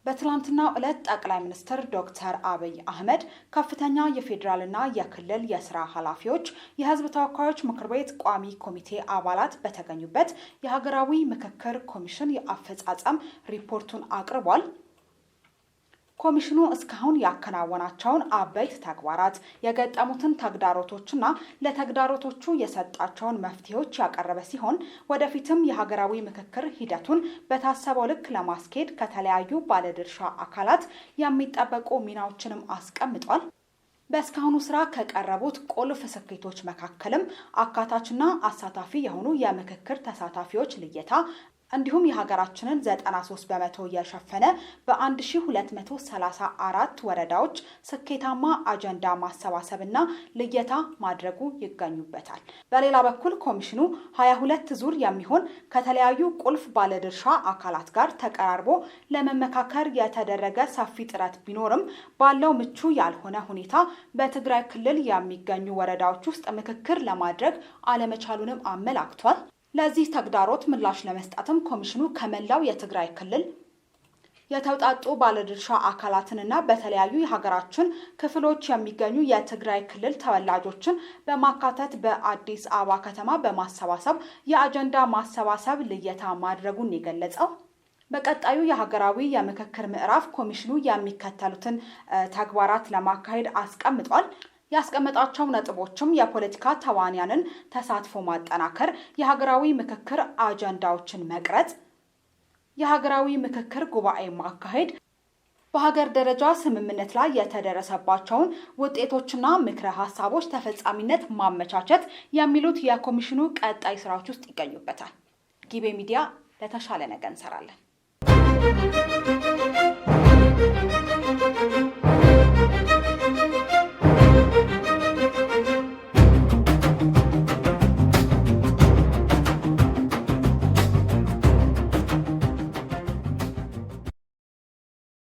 በትላንትናው ዕለት ጠቅላይ ሚኒስትር ዶክተር አብይ አህመድ ከፍተኛ የፌዴራልና የክልል የስራ ኃላፊዎች፣ የህዝብ ተወካዮች ምክር ቤት ቋሚ ኮሚቴ አባላት በተገኙበት የሀገራዊ ምክክር ኮሚሽን የአፈጻጸም ሪፖርቱን አቅርቧል። ኮሚሽኑ እስካሁን ያከናወናቸውን አበይት ተግባራት፣ የገጠሙትን ተግዳሮቶችና ለተግዳሮቶቹ የሰጣቸውን መፍትሄዎች ያቀረበ ሲሆን ወደፊትም የሀገራዊ ምክክር ሂደቱን በታሰበው ልክ ለማስኬድ ከተለያዩ ባለድርሻ አካላት የሚጠበቁ ሚናዎችንም አስቀምጧል። በእስካሁኑ ስራ ከቀረቡት ቁልፍ ስኬቶች መካከልም አካታችና አሳታፊ የሆኑ የምክክር ተሳታፊዎች ልየታ እንዲሁም የሀገራችንን 93 በመቶ የሸፈነ በ1234 ወረዳዎች ስኬታማ አጀንዳ ማሰባሰብና ልየታ ማድረጉ ይገኙበታል። በሌላ በኩል ኮሚሽኑ 22 ዙር የሚሆን ከተለያዩ ቁልፍ ባለድርሻ አካላት ጋር ተቀራርቦ ለመመካከር የተደረገ ሰፊ ጥረት ቢኖርም ባለው ምቹ ያልሆነ ሁኔታ በትግራይ ክልል የሚገኙ ወረዳዎች ውስጥ ምክክር ለማድረግ አለመቻሉንም አመላክቷል። ለዚህ ተግዳሮት ምላሽ ለመስጠትም ኮሚሽኑ ከመላው የትግራይ ክልል የተውጣጡ ባለድርሻ አካላትንና በተለያዩ የሀገራችን ክፍሎች የሚገኙ የትግራይ ክልል ተወላጆችን በማካተት በአዲስ አበባ ከተማ በማሰባሰብ የአጀንዳ ማሰባሰብ ልየታ ማድረጉን የገለጸው። በቀጣዩ የሀገራዊ የምክክር ምዕራፍ ኮሚሽኑ የሚከተሉትን ተግባራት ለማካሄድ አስቀምጧል። ያስቀመጣቸው ነጥቦችም የፖለቲካ ተዋንያንን ተሳትፎ ማጠናከር፣ የሀገራዊ ምክክር አጀንዳዎችን መቅረጽ፣ የሀገራዊ ምክክር ጉባኤ ማካሄድ፣ በሀገር ደረጃ ስምምነት ላይ የተደረሰባቸውን ውጤቶችና ምክረ ሀሳቦች ተፈጻሚነት ማመቻቸት የሚሉት የኮሚሽኑ ቀጣይ ስራዎች ውስጥ ይገኙበታል። ጊቤ ሚዲያ ለተሻለ ነገ እንሰራለን።